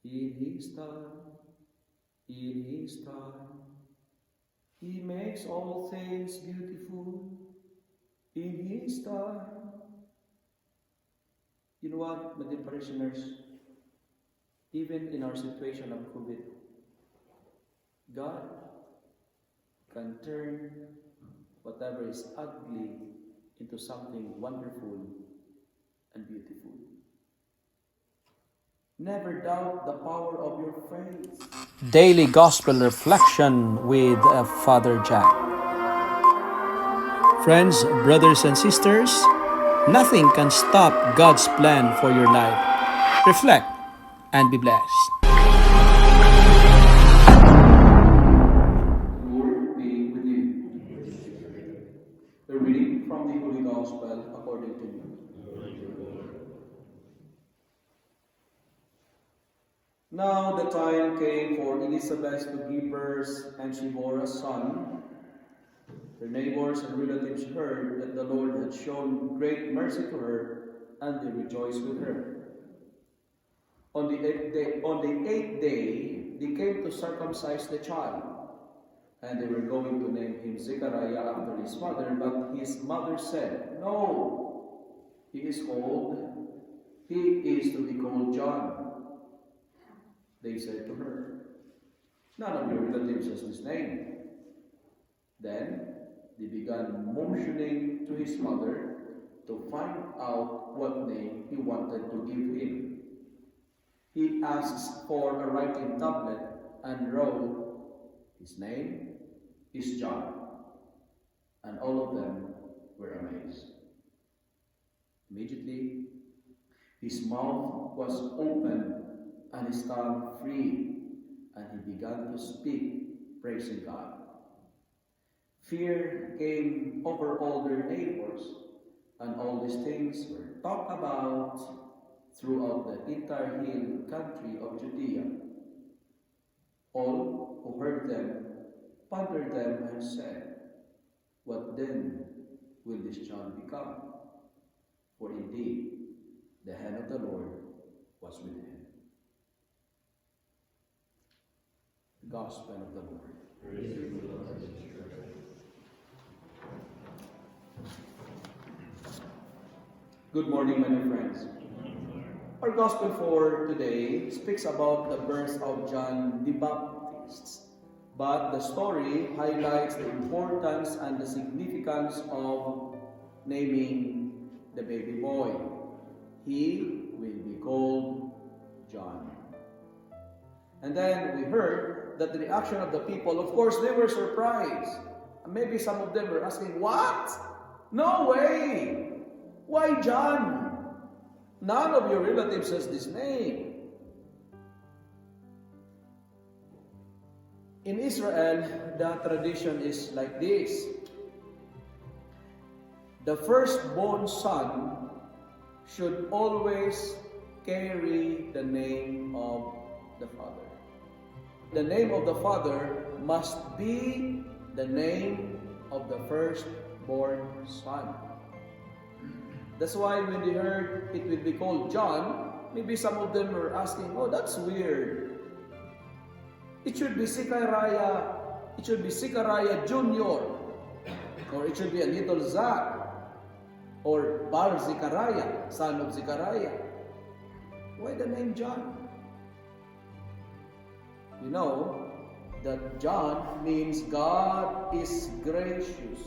In His time, in His time, He makes all things beautiful. In His time. You know what, my dear parishioners? Even in our situation of COVID, God can turn whatever is ugly into something wonderful and beautiful. Never doubt the power of your faith. Daily Gospel Reflection with Father Jack. Friends, brothers and sisters, nothing can stop God's plan for your life. Reflect and be blessed. Lord be with you. The reading from the Holy Gospel according to you. Now the time came for Elizabeth to give birth, and she bore a son. Her neighbors and relatives heard that the Lord had shown great mercy to her, and they rejoiced with her. On the eighth day, they came to circumcise the child, and they were going to name him Zechariah after his mother, but his mother said, "No, he is old. He is to be called John." They said to her, "None of your relatives has this name." Then they began motioning to his mother to find out what name he wanted to give him. He asked for a writing tablet and wrote, "His name is John." And all of them were amazed. Immediately, his mouth was opened and his tongue free, and he began to speak, praising God. Fear came over all their neighbors, and all these things were talked about throughout the entire hill country of Judea. All who heard them pondered them and said, "What then will this child become?" For indeed, the hand of the Lord was with him. The Gospel of the Lord. Praise to you, Lord. Good morning, my dear friends. Our Gospel for today speaks about the birth of John the Baptist, but the story highlights the importance and the significance of naming the baby boy. He will be called John. And then we heard that the reaction of the people, of course, they were surprised. Maybe some of them were asking, "What? No way! Why John? None of your relatives has this name." In Israel, the tradition is like this. The firstborn son should always carry the name of the father. The name of the father must be the name of the firstborn son. That's why when they heard it will be called John, maybe some of them were asking, "Oh, that's weird. It should be Zechariah. It should be Zechariah Jr. Or it should be a little Zach. Or Bar Zechariah, son of Zechariah. Why the name John?" You know that John means God is gracious.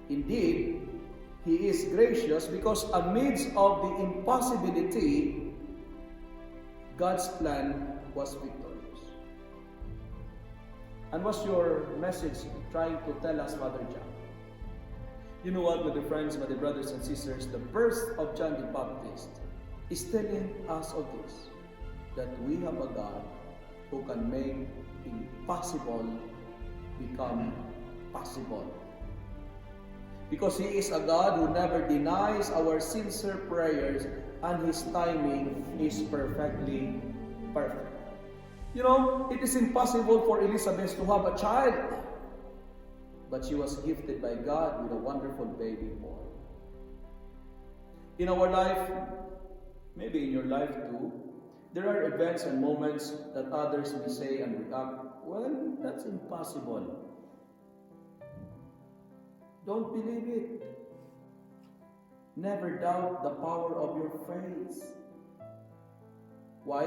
Indeed, He is gracious because amidst of the impossibility, God's plan was victorious. And what's your message trying to tell us, Father John? You know what, my dear friends, my dear brothers and sisters, the birth of John the Baptist is telling us of this, that we have a God who can make impossible become possible. Because He is a God who never denies our sincere prayers, and His timing is perfectly perfect. You know, it is impossible for Elizabeth to have a child, but she was gifted by God with a wonderful baby boy. In our life, maybe in your life too, There are events and moments that others may say and react, well, that's impossible. Don't believe it. Never doubt the power of your faith. Why?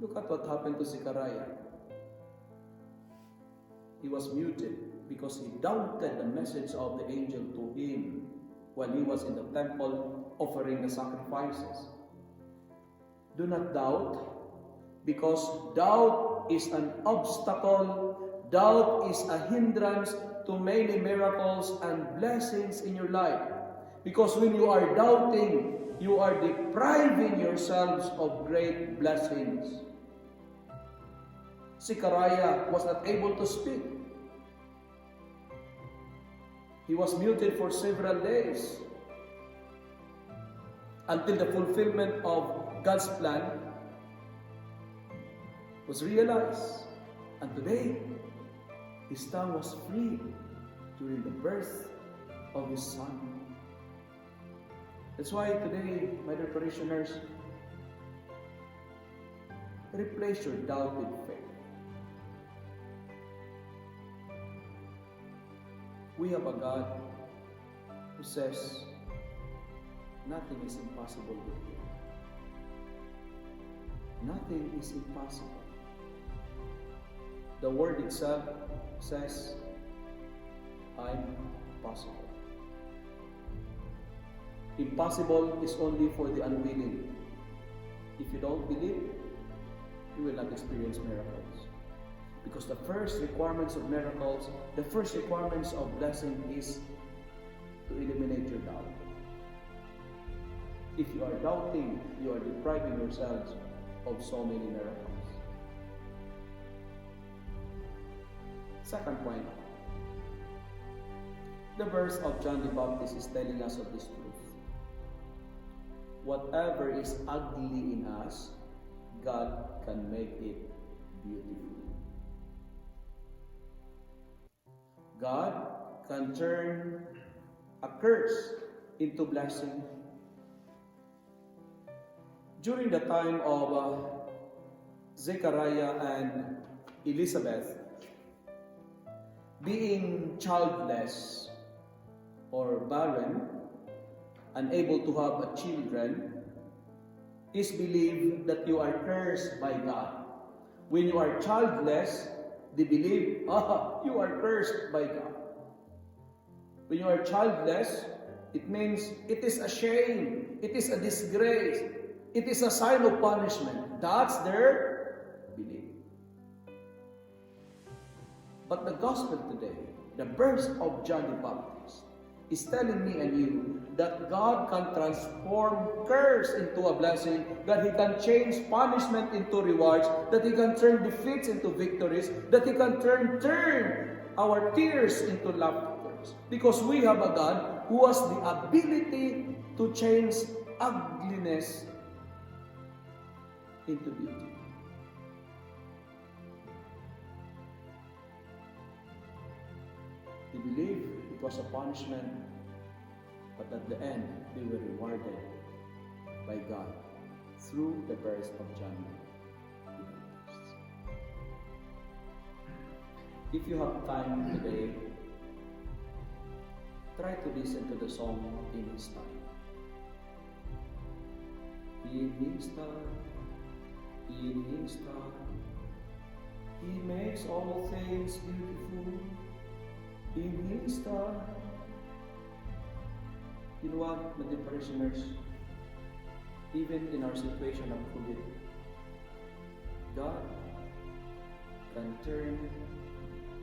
Look at what happened to Zechariah. He was muted because he doubted the message of the angel to him when he was in the temple offering the sacrifices. Do not doubt, because doubt is an obstacle, doubt is a hindrance to many miracles and blessings in your life. Because when you are doubting, you are depriving yourselves of great blessings. Zechariah was not able to speak. He was muted for several days until the fulfillment of God's plan was realized. And today, his tongue was free during the birth of his son. That's why today, my dear parishioners, replace your doubt with faith. We have a God who says, nothing is impossible with him. Nothing is impossible. The word itself says, I'm possible. Impossible is only for the unwilling. If you don't believe, you will not experience miracles. Because the first requirements of miracles, the first requirements of blessing is to eliminate your doubt. If you are doubting, you are depriving yourselves of so many miracles. Second point, the verse of John the Baptist is telling us of this truth. Whatever is ugly in us, God can make it beautiful. God can turn a curse into blessing. During the time of Zechariah and Elizabeth, being childless or barren, unable to have children, is believed that you are cursed by God. When you are childless, they believe, you are cursed by God. When you are childless, it means it is a shame, it is a disgrace, it is a sign of punishment. That's their belief. But the gospel today, the birth of John the Baptist, is telling me and you that God can transform curse into a blessing, that He can change punishment into rewards, that He can turn defeats into victories, that He can turn our tears into laughter. Because we have a God who has the ability to change ugliness into beauty. They believe it was a punishment, but at the end, they were rewarded by God through the birth of John the Baptist. If you have time today, try to listen to the song in His time. In His time, in His time, He makes all things beautiful. In His time. You know what, my dear parishioners? Even in our situation of COVID, God can turn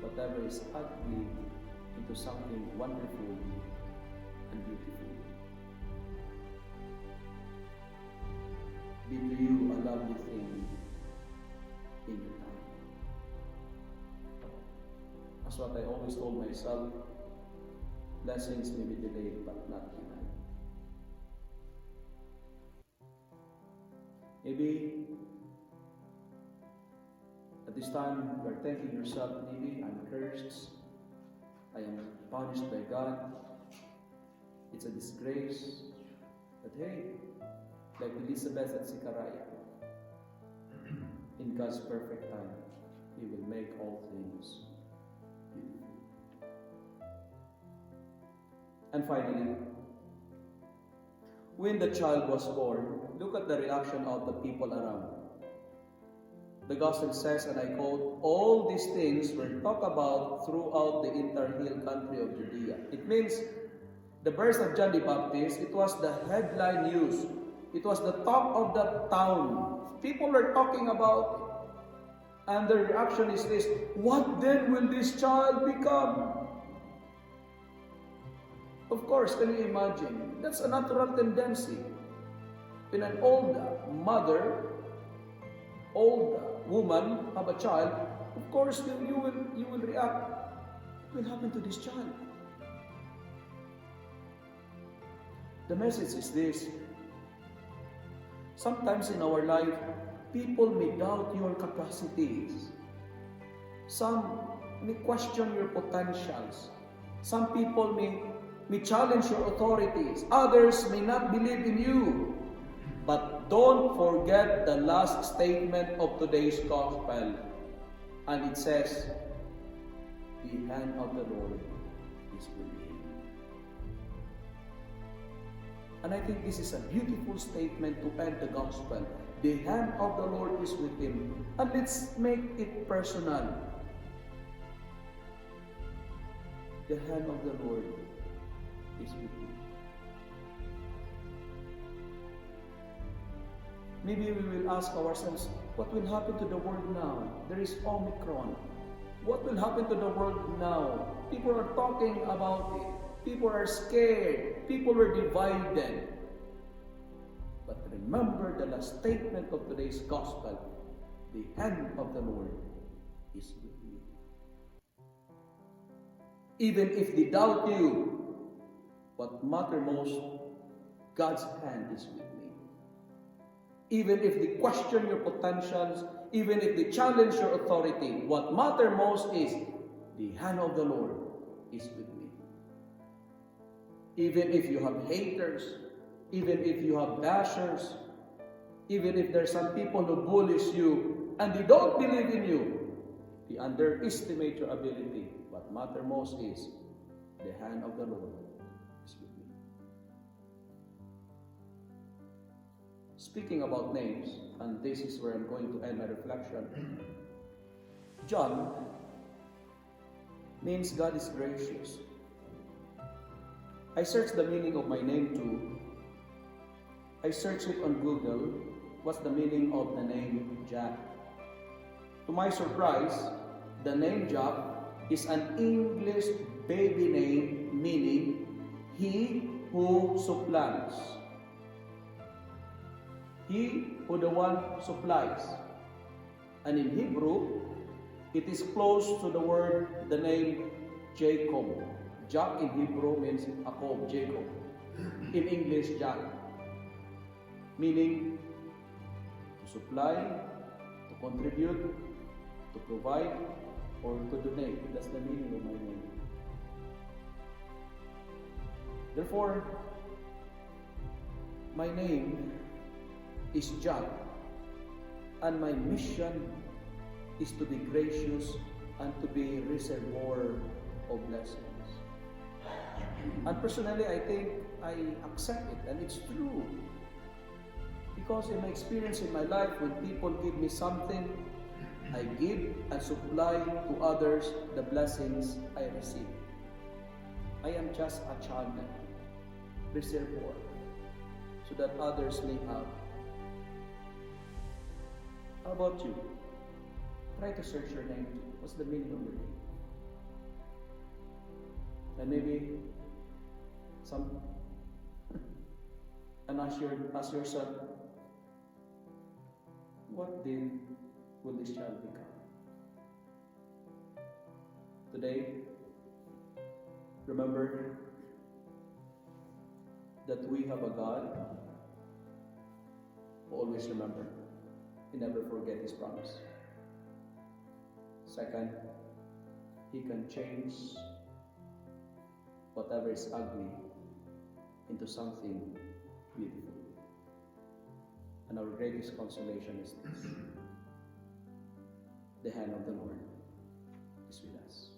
whatever is ugly into something wonderful and beautiful. Be to you a lovely thing in your time. That's what I always told myself. Blessings may be delayed, but not denied. Maybe at this time you are thinking yourself, maybe I'm cursed, I am punished by God, it's a disgrace. But hey, like Elizabeth and Zechariah, God's perfect time, He will make all things beautiful. And finally, when the child was born, look at the reaction of the people around. The Gospel says, and I quote, all these things were talked about throughout the entire hill country of Judea. It means the birth of John the Baptist, it was the headline news. It was the talk of the town. People were talking about it. And the reaction is this, what then will this child become? Of course, can you imagine? That's a natural tendency. When an old mother, old woman have a child, of course you will react. What will happen to this child? The message is this. Sometimes in our life, people may doubt your capacities. Some may question your potentials. Some people may challenge your authorities. Others may not believe in you. But don't forget the last statement of today's gospel. And it says, the hand of the Lord is with you. And I think this is a beautiful statement to end the gospel. The hand of the Lord is with him. And let's make it personal. The hand of the Lord is with you. Maybe we will ask ourselves, what will happen to the world now? There is Omicron. What will happen to the world now? People are talking about it. People are scared. People are divided. But remember the last statement of today's gospel. The hand of the Lord is with you. Even if they doubt you, what matters most, God's hand is with me. Even if they question your potentials, even if they challenge your authority, what matters most is the hand of the Lord is with me. Even if you have haters, even if you have bashers, even if there are some people who bullies you and they don't believe in you, they underestimate your ability. What matters most is the hand of the Lord is with me. Speaking about names, and this is where I'm going to end my reflection. John means God is gracious. I searched the meaning of my name too. I searched it on Google. What's the meaning of the name Jack? To my surprise, the name Jack is an English baby name meaning he who supplants. He who the one supplies. And in Hebrew, it is close to the word, the name Jacob. Jack in Hebrew means Jacob, Jacob. In English, Jack. Meaning to supply, to contribute, to provide, or to donate. That's the meaning of my name. Therefore, my name is Jack, and my mission is to be gracious and to be a reservoir of blessings. And personally, I think I accept it, and it's true. Because in my experience in my life, when people give me something, I give and supply to others the blessings I receive. I am just a channel, reservoir, so that others may have. How about you? Try to search your name. What's the meaning of your name? And maybe and ask yourself, what then will this child become? Today, remember that we have a God who always remember. He never forget His promise. Second, He can change whatever is ugly into something beautiful. And our greatest consolation is this. the hand of the Lord is with us.